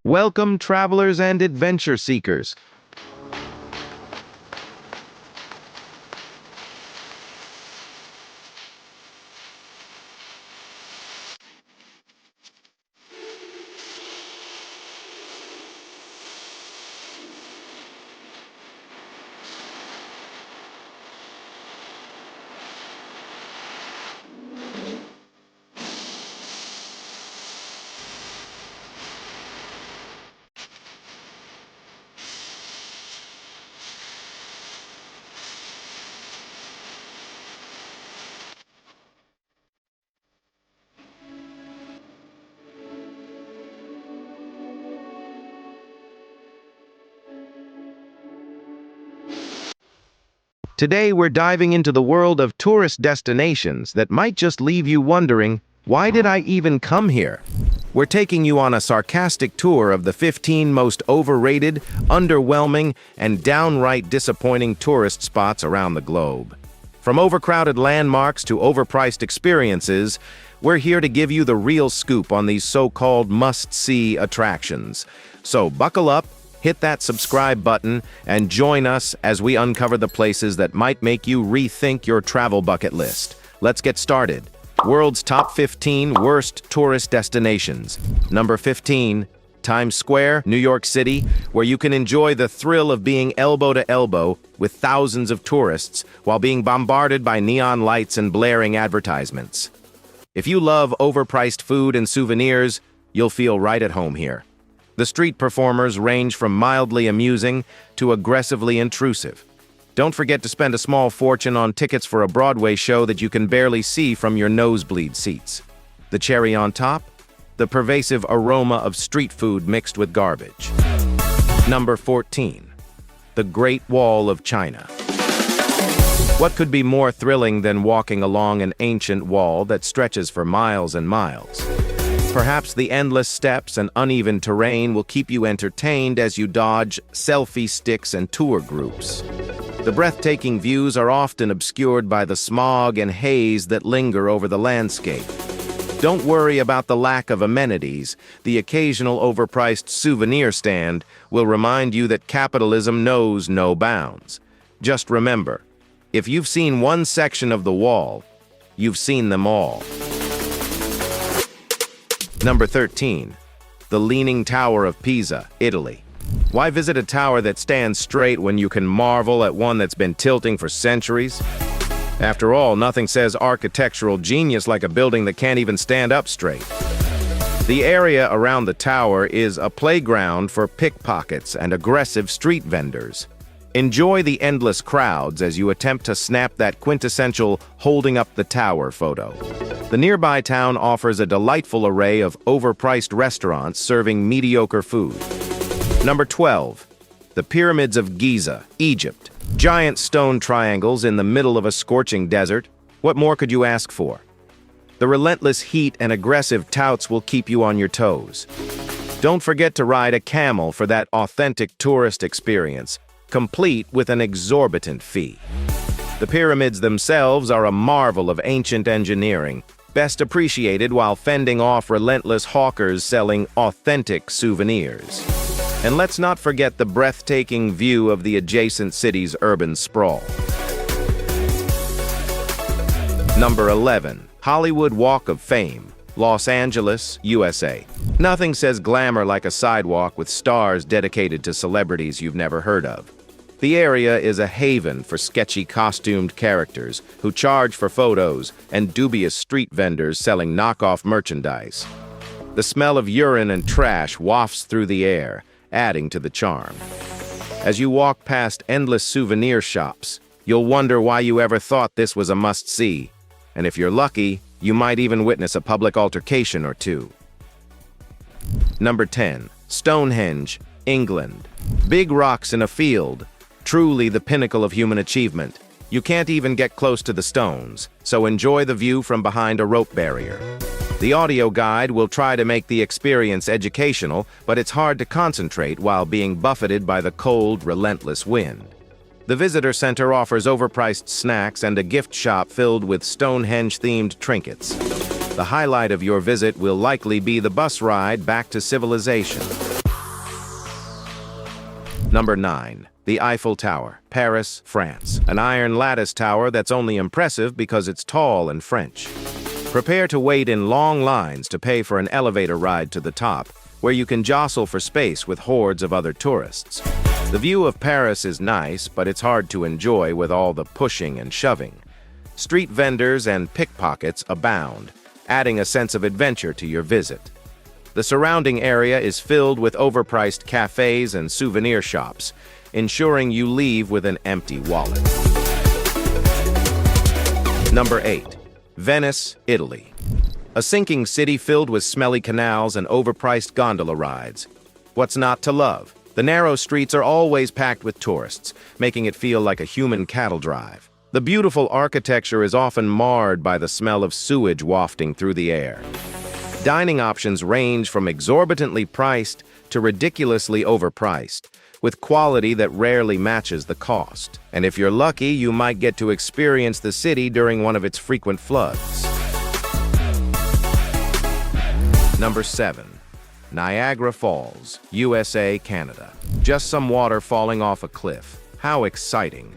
Welcome, travelers and adventure seekers. Today we're diving into the world of tourist destinations that might just leave you wondering, why did I even come here? We're taking you on a sarcastic tour of the 15 most overrated, underwhelming, and downright disappointing tourist spots around the globe. From overcrowded landmarks to overpriced experiences, we're here to give you the real scoop on these so-called must-see attractions. So buckle up, hit that subscribe button, and join us as we uncover the places that might make you rethink your travel bucket list. Let's get started. World's top 15 worst tourist destinations. Number 15, Times Square, New York City, where you can enjoy the thrill of being elbow to elbow with thousands of tourists while being bombarded by neon lights and blaring advertisements. If you love overpriced food and souvenirs, you'll feel right at home here. The street performers range from mildly amusing to aggressively intrusive. Don't forget to spend a small fortune on tickets for a Broadway show that you can barely see from your nosebleed seats. The cherry on top? The pervasive aroma of street food mixed with garbage. Number 14. The Great Wall of China. What could be more thrilling than walking along an ancient wall that stretches for miles and miles? Perhaps the endless steps and uneven terrain will keep you entertained as you dodge selfie sticks and tour groups. The breathtaking views are often obscured by the smog and haze that linger over the landscape. Don't worry about the lack of amenities. The occasional overpriced souvenir stand will remind you that capitalism knows no bounds. Just remember, if you've seen one section of the wall, you've seen them all. Number 13. The Leaning Tower of Pisa, Italy. Why visit a tower that stands straight when you can marvel at one that's been tilting for centuries? After all, nothing says architectural genius like a building that can't even stand up straight. The area around the tower is a playground for pickpockets and aggressive street vendors. Enjoy the endless crowds as you attempt to snap that quintessential holding up the tower photo. The nearby town offers a delightful array of overpriced restaurants serving mediocre food. Number 12. The Pyramids of Giza, Egypt. Giant stone triangles in the middle of a scorching desert. What more could you ask for? The relentless heat and aggressive touts will keep you on your toes. Don't forget to ride a camel for that authentic tourist experience, complete with an exorbitant fee. The pyramids themselves are a marvel of ancient engineering, best appreciated while fending off relentless hawkers selling authentic souvenirs. And let's not forget the breathtaking view of the adjacent city's urban sprawl. Number 11. Hollywood Walk of Fame, Los Angeles, USA. Nothing says glamour like a sidewalk with stars dedicated to celebrities you've never heard of. The area is a haven for sketchy costumed characters who charge for photos and dubious street vendors selling knockoff merchandise. The smell of urine and trash wafts through the air, adding to the charm. As you walk past endless souvenir shops, you'll wonder why you ever thought this was a must-see. And if you're lucky, you might even witness a public altercation or two. Number 10. Stonehenge, England. Big rocks in a field. Truly the pinnacle of human achievement. You can't even get close to the stones, so enjoy the view from behind a rope barrier. The audio guide will try to make the experience educational, but it's hard to concentrate while being buffeted by the cold, relentless wind. The visitor center offers overpriced snacks and a gift shop filled with Stonehenge-themed trinkets. The highlight of your visit will likely be the bus ride back to civilization. Number 9. The Eiffel Tower, Paris, France. An iron lattice tower that's only impressive because it's tall and French. Prepare to wait in long lines to pay for an elevator ride to the top, where you can jostle for space with hordes of other tourists. The view of Paris is nice, but it's hard to enjoy with all the pushing and shoving. Street vendors and pickpockets abound, adding a sense of adventure to your visit. The surrounding area is filled with overpriced cafes and souvenir shops, ensuring you leave with an empty wallet. Number 8. Venice, Italy. A sinking city filled with smelly canals and overpriced gondola rides. What's not to love? The narrow streets are always packed with tourists, making it feel like a human cattle drive. The beautiful architecture is often marred by the smell of sewage wafting through the air. Dining options range from exorbitantly priced to ridiculously overpriced, with quality that rarely matches the cost. And if you're lucky, you might get to experience the city during one of its frequent floods. Number 7. Niagara Falls, USA, Canada. Just some water falling off a cliff. How exciting!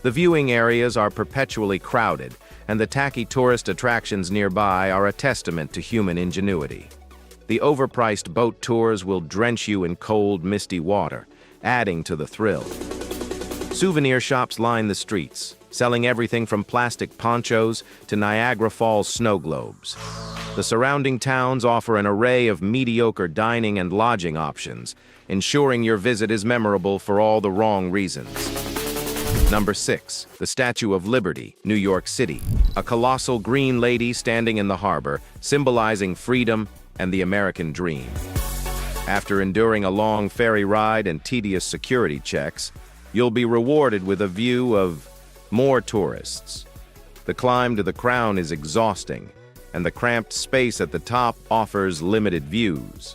The viewing areas are perpetually crowded, and the tacky tourist attractions nearby are a testament to human ingenuity. The overpriced boat tours will drench you in cold, misty water, adding to the thrill. Souvenir shops line the streets, selling everything from plastic ponchos to Niagara Falls snow globes. The surrounding towns offer an array of mediocre dining and lodging options, ensuring your visit is memorable for all the wrong reasons. Number 6. The Statue of Liberty, New York City. A colossal green lady standing in the harbor, symbolizing freedom and the American dream. After enduring a long ferry ride and tedious security checks, you'll be rewarded with a view of more tourists. The climb to the crown is exhausting, and the cramped space at the top offers limited views.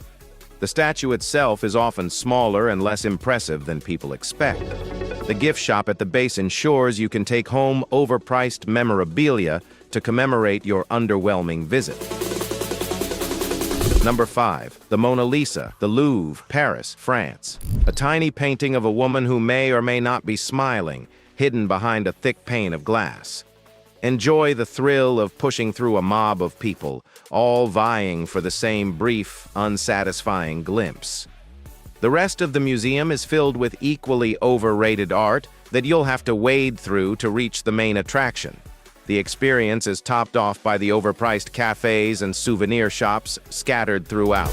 The statue itself is often smaller and less impressive than people expect. The gift shop at the base ensures you can take home overpriced memorabilia to commemorate your underwhelming visit. Number 5. The Mona Lisa, the Louvre, Paris, France. A tiny painting of a woman who may or may not be smiling, hidden behind a thick pane of glass. Enjoy the thrill of pushing through a mob of people, all vying for the same brief, unsatisfying glimpse. The rest of the museum is filled with equally overrated art that you'll have to wade through to reach the main attraction. The experience is topped off by the overpriced cafes and souvenir shops scattered throughout.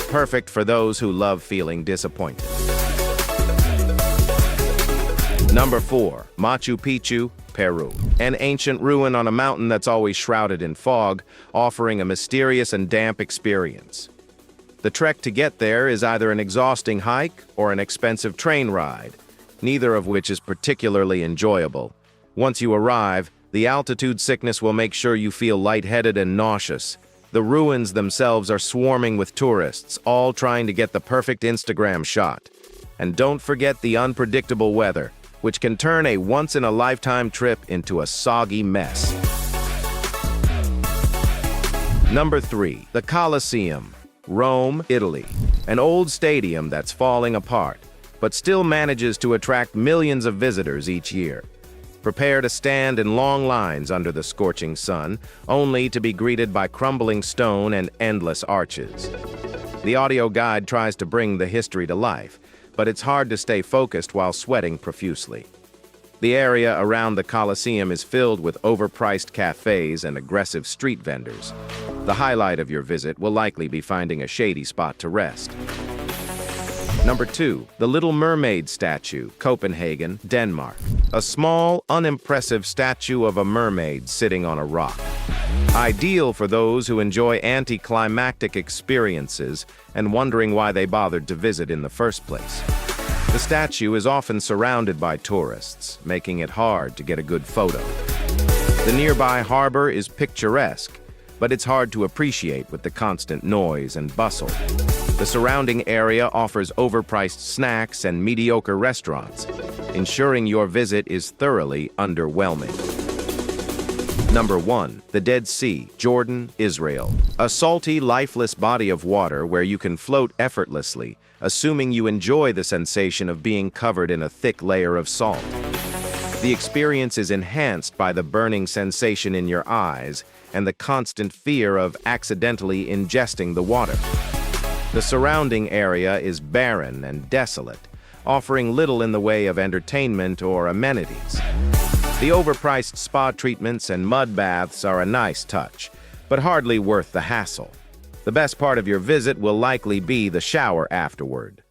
Perfect for those who love feeling disappointed. Number 4. Machu Picchu, Peru. An ancient ruin on a mountain that's always shrouded in fog, offering a mysterious and damp experience. The trek to get there is either an exhausting hike or an expensive train ride, neither of which is particularly enjoyable. Once you arrive, the altitude sickness will make sure you feel lightheaded and nauseous. The ruins themselves are swarming with tourists, all trying to get the perfect Instagram shot. And don't forget the unpredictable weather, which can turn a once-in-a-lifetime trip into a soggy mess. Number 3. The Colosseum, Rome, Italy. An old stadium that's falling apart, but still manages to attract millions of visitors each year. Prepare to stand in long lines under the scorching sun, only to be greeted by crumbling stone and endless arches. The audio guide tries to bring the history to life, but it's hard to stay focused while sweating profusely. The area around the Colosseum is filled with overpriced cafes and aggressive street vendors. The highlight of your visit will likely be finding a shady spot to rest. Number 2. The Little Mermaid statue, Copenhagen, Denmark. A small, unimpressive statue of a mermaid sitting on a rock. Ideal for those who enjoy anticlimactic experiences and wondering why they bothered to visit in the first place. The statue is often surrounded by tourists, making it hard to get a good photo. The nearby harbor is picturesque, but it's hard to appreciate with the constant noise and bustle. The surrounding area offers overpriced snacks and mediocre restaurants, ensuring your visit is thoroughly underwhelming. Number 1. The Dead Sea, Jordan, Israel. A salty, lifeless body of water where you can float effortlessly, assuming you enjoy the sensation of being covered in a thick layer of salt. The experience is enhanced by the burning sensation in your eyes and the constant fear of accidentally ingesting the water. The surrounding area is barren and desolate, offering little in the way of entertainment or amenities. The overpriced spa treatments and mud baths are a nice touch, but hardly worth the hassle. The best part of your visit will likely be the shower afterward.